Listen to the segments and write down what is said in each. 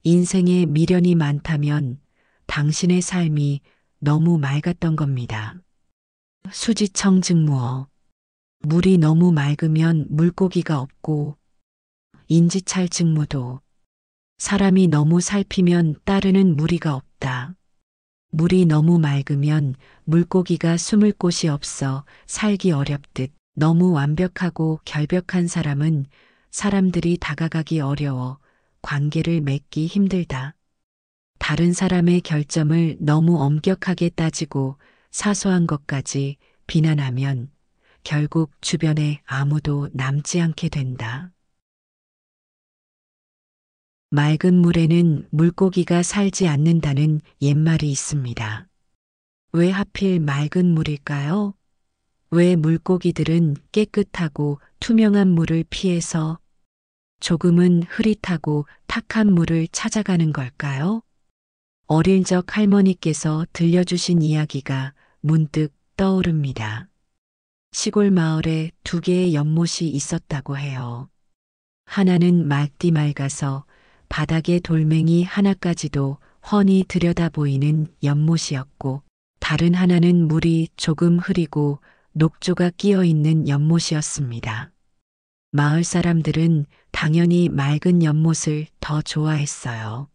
인생에 미련이 많다면 당신의 삶이 너무 맑았던 겁니다. 수지청 증무어. 물이 너무 맑으면 물고기가 없고, 인지찰 증무도. 사람이 너무 살피면 따르는 무리가 없다. 물이 너무 맑으면 물고기가 숨을 곳이 없어 살기 어렵듯 너무 완벽하고 결벽한 사람은 사람들이 다가가기 어려워 관계를 맺기 힘들다. 다른 사람의 결점을 너무 엄격하게 따지고 사소한 것까지 비난하면 결국 주변에 아무도 남지 않게 된다. 맑은 물에는 물고기가 살지 않는다는 옛말이 있습니다. 왜 하필 맑은 물일까요? 왜 물고기들은 깨끗하고 투명한 물을 피해서 조금은 흐릿하고 탁한 물을 찾아가는 걸까요? 어릴 적 할머니께서 들려주신 이야기가 문득 떠오릅니다. 시골 마을에 두 개의 연못이 있었다고 해요. 하나는 맑디 맑아서 바닥에 돌멩이 하나까지도 훤히 들여다 보이는 연못이었고, 다른 하나는 물이 조금 흐리고 녹조가 끼어 있는 연못이었습니다. 마을 사람들은 당연히 맑은 연못을 더 좋아했어요.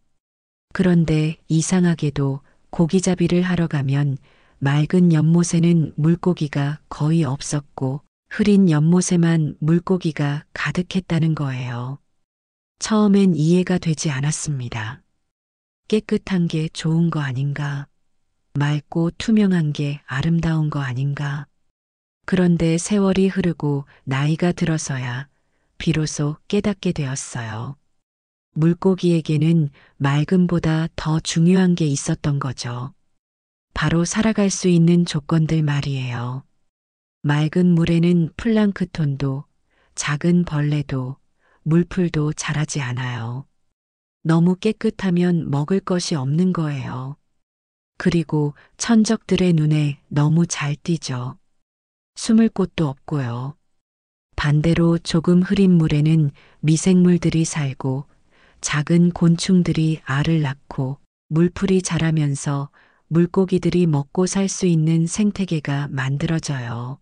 그런데 이상하게도 고기잡이를 하러 가면 맑은 연못에는 물고기가 거의 없었고 흐린 연못에만 물고기가 가득했다는 거예요. 처음엔 이해가 되지 않았습니다. 깨끗한 게 좋은 거 아닌가? 맑고 투명한 게 아름다운 거 아닌가? 그런데 세월이 흐르고 나이가 들어서야 비로소 깨닫게 되었어요. 물고기에게는 맑음보다 더 중요한 게 있었던 거죠. 바로 살아갈 수 있는 조건들 말이에요. 맑은 물에는 플랑크톤도 작은 벌레도 물풀도 자라지 않아요. 너무 깨끗하면 먹을 것이 없는 거예요. 그리고 천적들의 눈에 너무 잘 띄죠. 숨을 곳도 없고요. 반대로 조금 흐린 물에는 미생물들이 살고 작은 곤충들이 알을 낳고 물풀이 자라면서 물고기들이 먹고 살 수 있는 생태계가 만들어져요.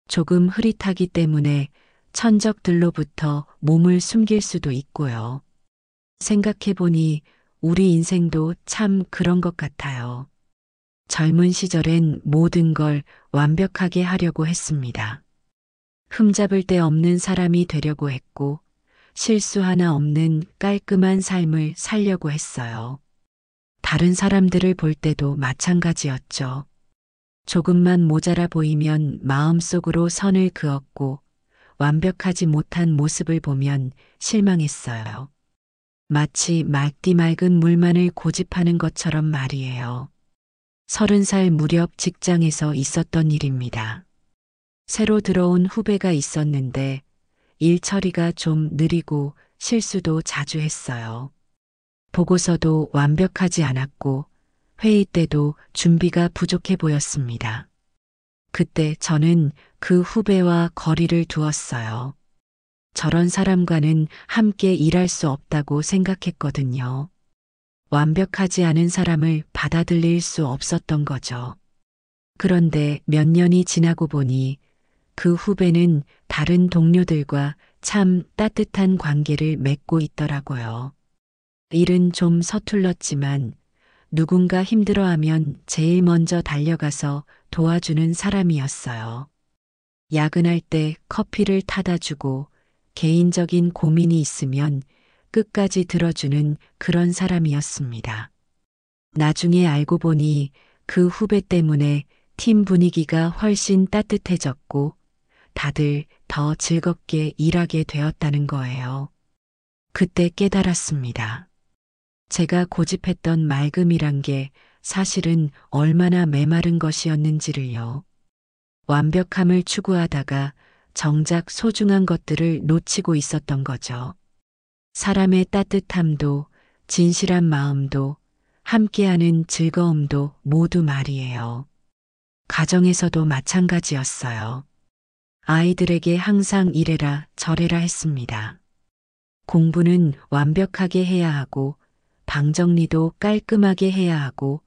조금 흐릿하기 때문에 천적들로부터 몸을 숨길 수도 있고요. 생각해보니 우리 인생도 참 그런 것 같아요. 젊은 시절엔 모든 걸 완벽하게 하려고 했습니다. 흠잡을 데 없는 사람이 되려고 했고, 실수 하나 없는 깔끔한 삶을 살려고 했어요. 다른 사람들을 볼 때도 마찬가지였죠. 조금만 모자라 보이면 마음속으로 선을 그었고, 완벽하지 못한 모습을 보면 실망했어요. 마치 맑디 맑은 물만을 고집하는 것처럼 말이에요. 30살 무렵 직장에서 있었던 일입니다. 새로 들어온 후배가 있었는데 일 처리가 좀 느리고 실수도 자주 했어요. 보고서도 완벽하지 않았고 회의 때도 준비가 부족해 보였습니다. 그때 저는 그 후배와 거리를 두었어요. 저런 사람과는 함께 일할 수 없다고 생각했거든요. 완벽하지 않은 사람을 받아들일 수 없었던 거죠. 그런데 몇 년이 지나고 보니 그 후배는 다른 동료들과 참 따뜻한 관계를 맺고 있더라고요. 일은 좀 서툴렀지만 누군가 힘들어하면 제일 먼저 달려가서 도와주는 사람이었어요. 야근할 때 커피를 타다 주고 개인적인 고민이 있으면 끝까지 들어주는 그런 사람이었습니다. 나중에 알고 보니 그 후배 때문에 팀 분위기가 훨씬 따뜻해졌고 다들 더 즐겁게 일하게 되었다는 거예요. 그때 깨달았습니다. 제가 고집했던 맑음이란 게 사실은 얼마나 메마른 것이었는지를요. 완벽함을 추구하다가 정작 소중한 것들을 놓치고 있었던 거죠. 사람의 따뜻함도 진실한 마음도 함께하는 즐거움도 모두 말이에요. 가정에서도 마찬가지였어요. 아이들에게 항상 이래라 저래라 했습니다. 공부는 완벽하게 해야 하고 방 정리도 깔끔하게 해야 하고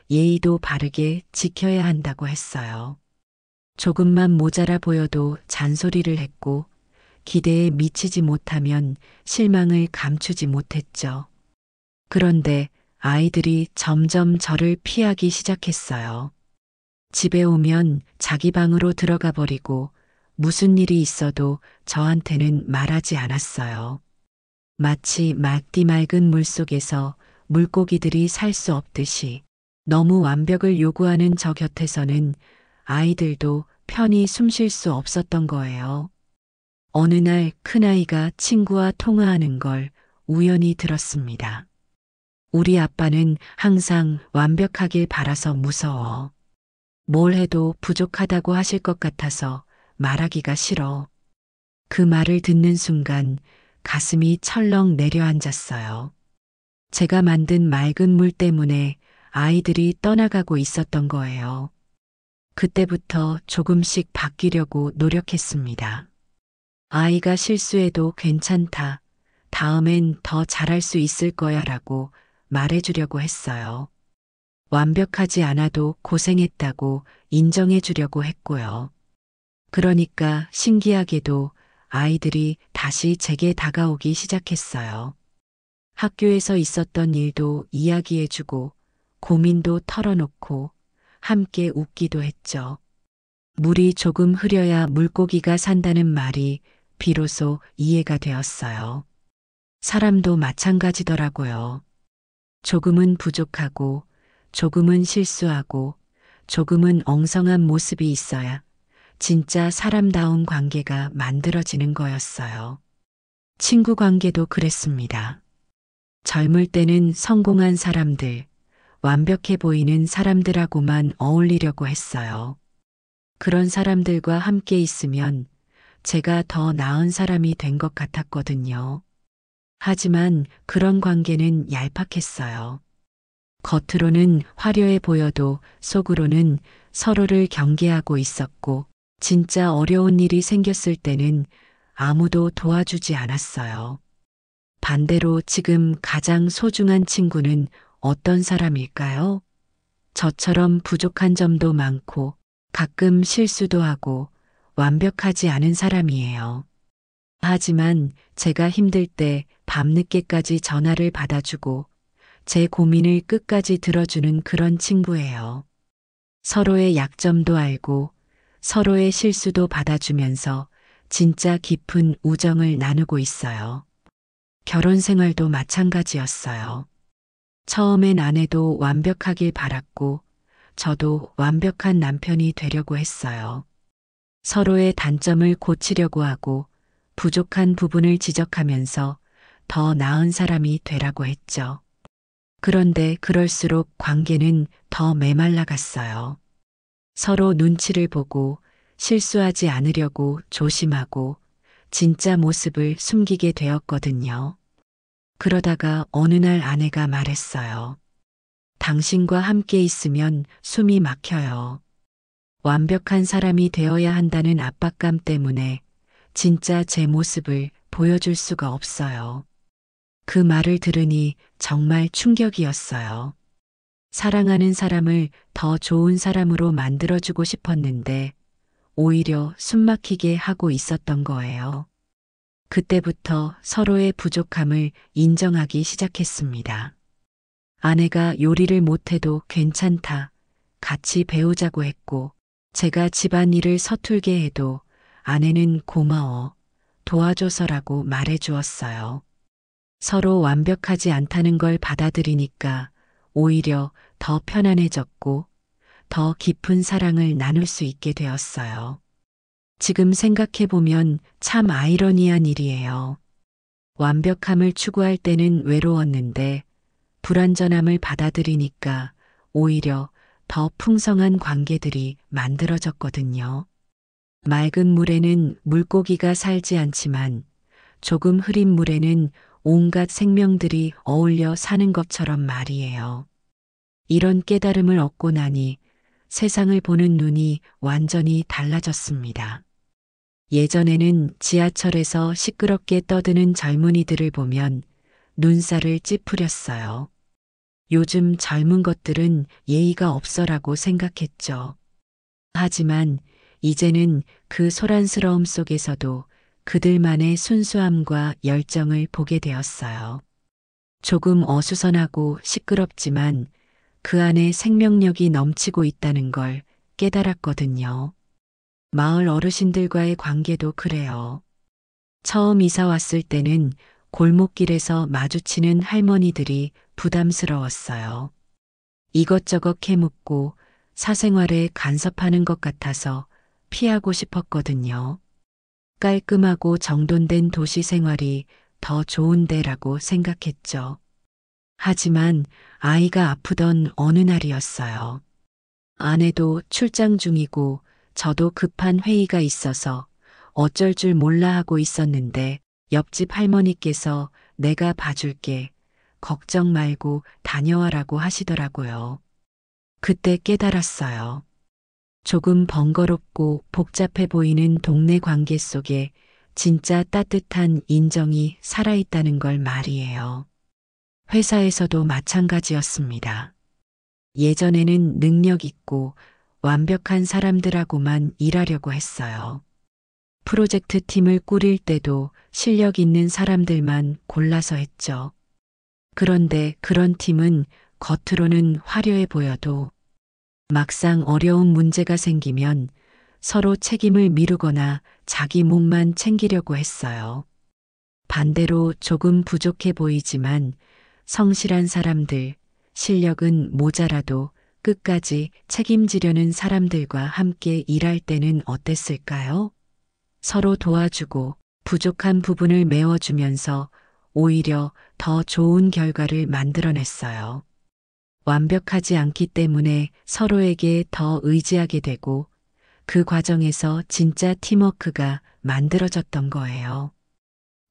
예의도 바르게 지켜야 한다고 했어요. 조금만 모자라 보여도 잔소리를 했고 기대에 미치지 못하면 실망을 감추지 못했죠. 그런데 아이들이 점점 저를 피하기 시작했어요. 집에 오면 자기 방으로 들어가 버리고 무슨 일이 있어도 저한테는 말하지 않았어요. 마치 맑디 맑은 물 속에서 물고기들이 살 수 없듯이 너무 완벽을 요구하는 저 곁에서는 아이들도 편히 숨 쉴 수 없었던 거예요. 어느 날 큰아이가 친구와 통화하는 걸 우연히 들었습니다. 우리 아빠는 항상 완벽하길 바라서 무서워. 뭘 해도 부족하다고 하실 것 같아서 말하기가 싫어. 그 말을 듣는 순간 가슴이 철렁 내려앉았어요. 제가 만든 맑은 물 때문에 아이들이 떠나가고 있었던 거예요. 그때부터 조금씩 바뀌려고 노력했습니다. 아이가 실수해도 괜찮다. 다음엔 더 잘할 수 있을 거야 라고 말해주려고 했어요. 완벽하지 않아도 고생했다고 인정해 주려고 했고요. 그러니까 신기하게도 아이들이 다시 제게 다가오기 시작했어요. 학교에서 있었던 일도 이야기해주고 고민도 털어놓고 함께 웃기도 했죠. 물이 조금 흐려야 물고기가 산다는 말이 비로소 이해가 되었어요. 사람도 마찬가지더라고요. 조금은 부족하고 조금은 실수하고 조금은 엉성한 모습이 있어야 진짜 사람다운 관계가 만들어지는 거였어요. 친구 관계도 그랬습니다. 젊을 때는 성공한 사람들, 완벽해 보이는 사람들하고만 어울리려고 했어요. 그런 사람들과 함께 있으면 제가 더 나은 사람이 된 것 같았거든요. 하지만 그런 관계는 얄팍했어요. 겉으로는 화려해 보여도 속으로는 서로를 경계하고 있었고 진짜 어려운 일이 생겼을 때는 아무도 도와주지 않았어요. 반대로 지금 가장 소중한 친구는 어떤 사람일까요? 저처럼 부족한 점도 많고 가끔 실수도 하고 완벽하지 않은 사람이에요. 하지만 제가 힘들 때 밤늦게까지 전화를 받아주고 제 고민을 끝까지 들어주는 그런 친구예요. 서로의 약점도 알고 서로의 실수도 받아주면서 진짜 깊은 우정을 나누고 있어요. 결혼 생활도 마찬가지였어요. 처음엔 아내도 완벽하길 바랐고 저도 완벽한 남편이 되려고 했어요. 서로의 단점을 고치려고 하고 부족한 부분을 지적하면서 더 나은 사람이 되라고 했죠. 그런데 그럴수록 관계는 더 메말라 갔어요. 서로 눈치를 보고 실수하지 않으려고 조심하고 진짜 모습을 숨기게 되었거든요. 그러다가 어느 날 아내가 말했어요. 당신과 함께 있으면 숨이 막혀요. 완벽한 사람이 되어야 한다는 압박감 때문에 진짜 제 모습을 보여줄 수가 없어요. 그 말을 들으니 정말 충격이었어요. 사랑하는 사람을 더 좋은 사람으로 만들어주고 싶었는데 오히려 숨막히게 하고 있었던 거예요. 그때부터 서로의 부족함을 인정하기 시작했습니다. 아내가 요리를 못해도 괜찮다. 같이 배우자고 했고 제가 집안일을 서툴게 해도 아내는 고마워. 도와줘서라고 말해 주었어요. 서로 완벽하지 않다는 걸 받아들이니까 오히려 더 편안해졌고 더 깊은 사랑을 나눌 수 있게 되었어요. 지금 생각해보면 참 아이러니한 일이에요. 완벽함을 추구할 때는 외로웠는데 불완전함을 받아들이니까 오히려 더 풍성한 관계들이 만들어졌거든요. 맑은 물에는 물고기가 살지 않지만 조금 흐린 물에는 온갖 생명들이 어울려 사는 것처럼 말이에요. 이런 깨달음을 얻고 나니 세상을 보는 눈이 완전히 달라졌습니다. 예전에는 지하철에서 시끄럽게 떠드는 젊은이들을 보면 눈살을 찌푸렸어요. 요즘 젊은 것들은 예의가 없어라고 생각했죠. 하지만 이제는 그 소란스러움 속에서도 그들만의 순수함과 열정을 보게 되었어요. 조금 어수선하고 시끄럽지만 그 안에 생명력이 넘치고 있다는 걸 깨달았거든요. 마을 어르신들과의 관계도 그래요. 처음 이사 왔을 때는 골목길에서 마주치는 할머니들이 부담스러웠어요. 이것저것 캐묻고 사생활에 간섭하는 것 같아서 피하고 싶었거든요. 깔끔하고 정돈된 도시 생활이 더 좋은데라고 생각했죠. 하지만 아이가 아프던 어느 날이었어요. 아내도 출장 중이고 저도 급한 회의가 있어서 어쩔 줄 몰라 하고 있었는데 옆집 할머니께서 내가 봐줄게. 걱정 말고 다녀와라고 하시더라고요. 그때 깨달았어요. 조금 번거롭고 복잡해 보이는 동네 관계 속에 진짜 따뜻한 인정이 살아있다는 걸 말이에요. 회사에서도 마찬가지였습니다. 예전에는 능력 있고 완벽한 사람들하고만 일하려고 했어요. 프로젝트 팀을 꾸릴 때도 실력 있는 사람들만 골라서 했죠. 그런데 그런 팀은 겉으로는 화려해 보여도 막상 어려운 문제가 생기면 서로 책임을 미루거나 자기 몫만 챙기려고 했어요. 반대로 조금 부족해 보이지만 성실한 사람들, 실력은 모자라도 끝까지 책임지려는 사람들과 함께 일할 때는 어땠을까요? 서로 도와주고 부족한 부분을 메워주면서 오히려 더 좋은 결과를 만들어냈어요. 완벽하지 않기 때문에 서로에게 더 의지하게 되고 그 과정에서 진짜 팀워크가 만들어졌던 거예요.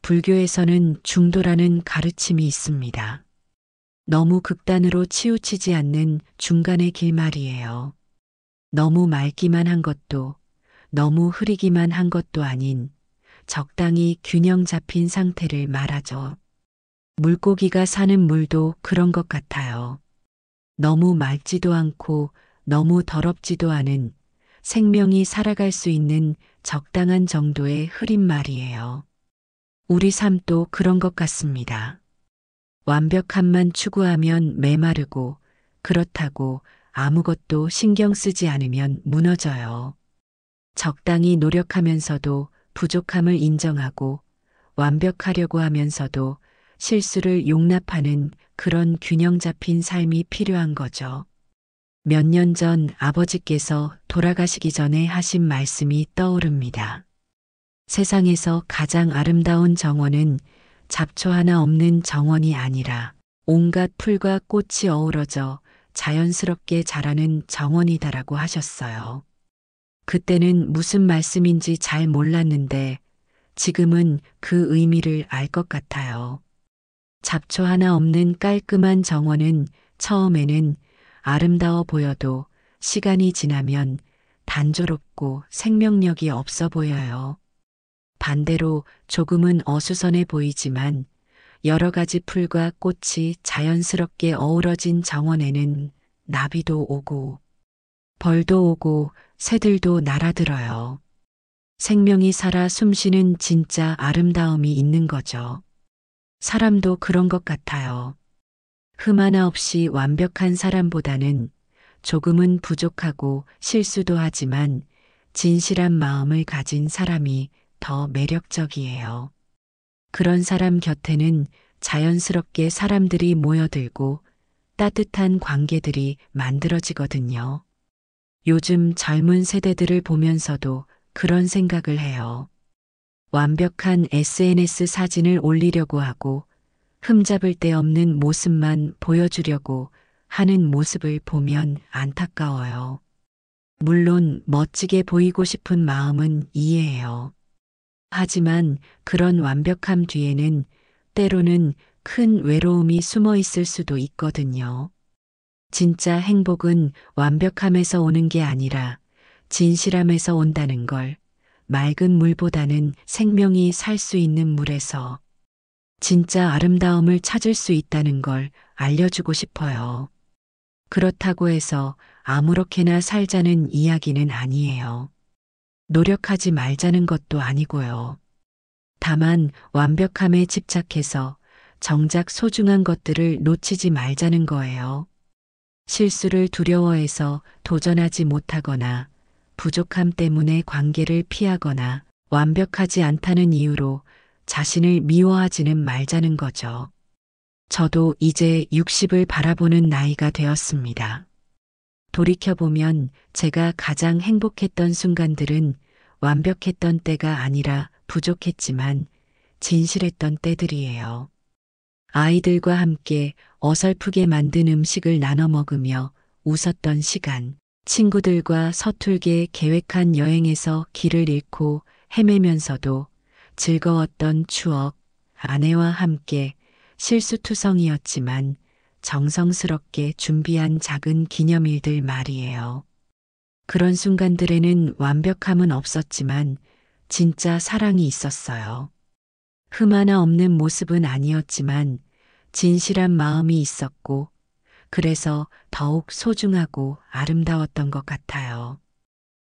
불교에서는 중도라는 가르침이 있습니다. 너무 극단으로 치우치지 않는 중간의 길 말이에요. 너무 맑기만 한 것도 너무 흐리기만 한 것도 아닌 적당히 균형 잡힌 상태를 말하죠. 물고기가 사는 물도 그런 것 같아요. 너무 맑지도 않고 너무 더럽지도 않은 생명이 살아갈 수 있는 적당한 정도의 흐린 말이에요. 우리 삶도 그런 것 같습니다. 완벽함만 추구하면 메마르고 그렇다고 아무것도 신경 쓰지 않으면 무너져요. 적당히 노력하면서도 부족함을 인정하고 완벽하려고 하면서도 실수를 용납하는 그런 균형 잡힌 삶이 필요한 거죠. 몇 년 전 아버지께서 돌아가시기 전에 하신 말씀이 떠오릅니다. 세상에서 가장 아름다운 정원은 잡초 하나 없는 정원이 아니라 온갖 풀과 꽃이 어우러져 자연스럽게 자라는 정원이다라고 하셨어요. 그때는 무슨 말씀인지 잘 몰랐는데 지금은 그 의미를 알 것 같아요. 잡초 하나 없는 깔끔한 정원은 처음에는 아름다워 보여도 시간이 지나면 단조롭고 생명력이 없어 보여요. 반대로 조금은 어수선해 보이지만 여러 가지 풀과 꽃이 자연스럽게 어우러진 정원에는 나비도 오고 벌도 오고 새들도 날아들어요. 생명이 살아 숨쉬는 진짜 아름다움이 있는 거죠. 사람도 그런 것 같아요. 흠 하나 없이 완벽한 사람보다는 조금은 부족하고 실수도 하지만 진실한 마음을 가진 사람이 더 매력적이에요. 그런 사람 곁에는 자연스럽게 사람들이 모여들고 따뜻한 관계들이 만들어지거든요. 요즘 젊은 세대들을 보면서도 그런 생각을 해요. 완벽한 SNS 사진을 올리려고 하고 흠잡을 데 없는 모습만 보여주려고 하는 모습을 보면 안타까워요. 물론 멋지게 보이고 싶은 마음은 이해해요. 하지만 그런 완벽함 뒤에는 때로는 큰 외로움이 숨어 있을 수도 있거든요. 진짜 행복은 완벽함에서 오는 게 아니라 진실함에서 온다는 걸 맑은 물보다는 생명이 살 수 있는 물에서 진짜 아름다움을 찾을 수 있다는 걸 알려주고 싶어요. 그렇다고 해서 아무렇게나 살자는 이야기는 아니에요. 노력하지 말자는 것도 아니고요. 다만 완벽함에 집착해서 정작 소중한 것들을 놓치지 말자는 거예요. 실수를 두려워해서 도전하지 못하거나 부족함 때문에 관계를 피하거나 완벽하지 않다는 이유로 자신을 미워하지는 말자는 거죠. 저도 이제 60을 바라보는 나이가 되었습니다. 돌이켜보면 제가 가장 행복했던 순간들은 완벽했던 때가 아니라 부족했지만 진실했던 때들이에요. 아이들과 함께 어설프게 만든 음식을 나눠 먹으며 웃었던 시간, 친구들과 서툴게 계획한 여행에서 길을 잃고 헤매면서도 즐거웠던 추억, 아내와 함께 실수투성이었지만 정성스럽게 준비한 작은 기념일들 말이에요. 그런 순간들에는 완벽함은 없었지만 진짜 사랑이 있었어요. 흠 하나 없는 모습은 아니었지만 진실한 마음이 있었고 그래서 더욱 소중하고 아름다웠던 것 같아요.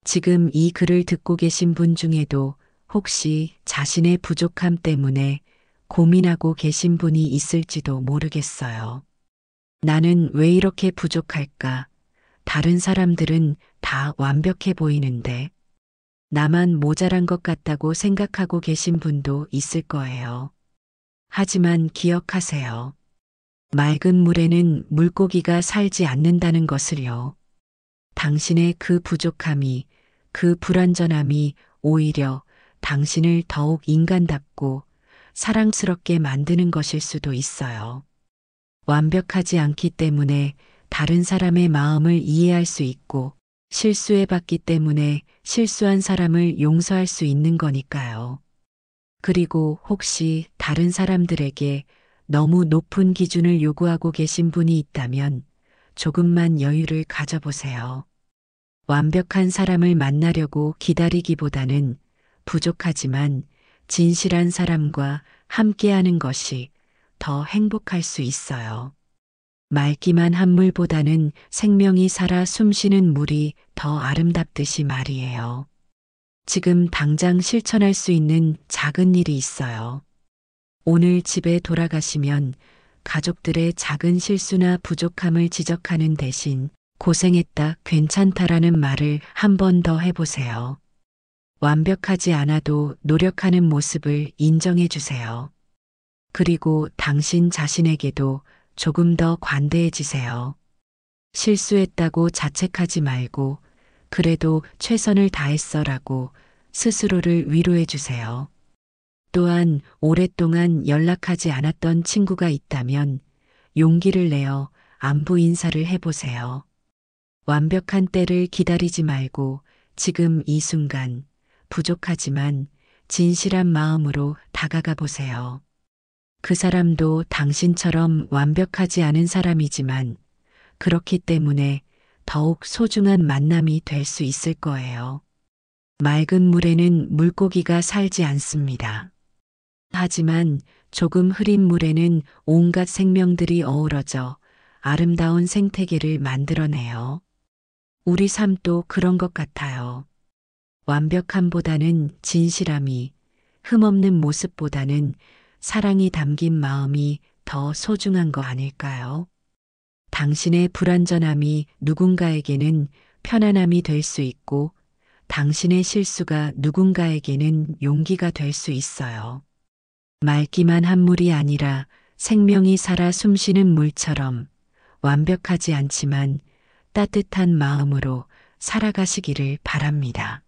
지금 이 글을 듣고 계신 분 중에도 혹시 자신의 부족함 때문에 고민하고 계신 분이 있을지도 모르겠어요. 나는 왜 이렇게 부족할까? 다른 사람들은 다 완벽해 보이는데 나만 모자란 것 같다고 생각하고 계신 분도 있을 거예요. 하지만 기억하세요. 맑은 물에는 물고기가 살지 않는다는 것을요. 당신의 그 부족함이, 그 불완전함이 오히려 당신을 더욱 인간답고 사랑스럽게 만드는 것일 수도 있어요. 완벽하지 않기 때문에 다른 사람의 마음을 이해할 수 있고 실수해봤기 때문에 실수한 사람을 용서할 수 있는 거니까요. 그리고 혹시 다른 사람들에게 너무 높은 기준을 요구하고 계신 분이 있다면 조금만 여유를 가져보세요. 완벽한 사람을 만나려고 기다리기보다는 부족하지만 진실한 사람과 함께하는 것이 더 행복할 수 있어요. 맑기만 한 물보다는 생명이 살아 숨쉬는 물이 더 아름답듯이 말이에요. 지금 당장 실천할 수 있는 작은 일이 있어요. 오늘 집에 돌아가시면 가족들의 작은 실수나 부족함을 지적하는 대신 고생했다, 괜찮다라는 말을 한 번 더 해보세요. 완벽하지 않아도 노력하는 모습을 인정해 주세요. 그리고 당신 자신에게도 조금 더 관대해지세요. 실수했다고 자책하지 말고 그래도 최선을 다했어라고 스스로를 위로해 주세요. 또한 오랫동안 연락하지 않았던 친구가 있다면 용기를 내어 안부 인사를 해보세요. 완벽한 때를 기다리지 말고 지금 이 순간 부족하지만 진실한 마음으로 다가가 보세요. 그 사람도 당신처럼 완벽하지 않은 사람이지만 그렇기 때문에 더욱 소중한 만남이 될 수 있을 거예요. 맑은 물에는 물고기가 살지 않습니다. 하지만 조금 흐린 물에는 온갖 생명들이 어우러져 아름다운 생태계를 만들어내요. 우리 삶도 그런 것 같아요. 완벽함보다는 진실함이, 흠없는 모습보다는 사랑이 담긴 마음이 더 소중한 거 아닐까요? 당신의 불완전함이 누군가에게는 편안함이 될 수 있고 당신의 실수가 누군가에게는 용기가 될 수 있어요. 맑기만 한 물이 아니라 생명이 살아 숨쉬는 물처럼 완벽하지 않지만 따뜻한 마음으로 살아가시기를 바랍니다.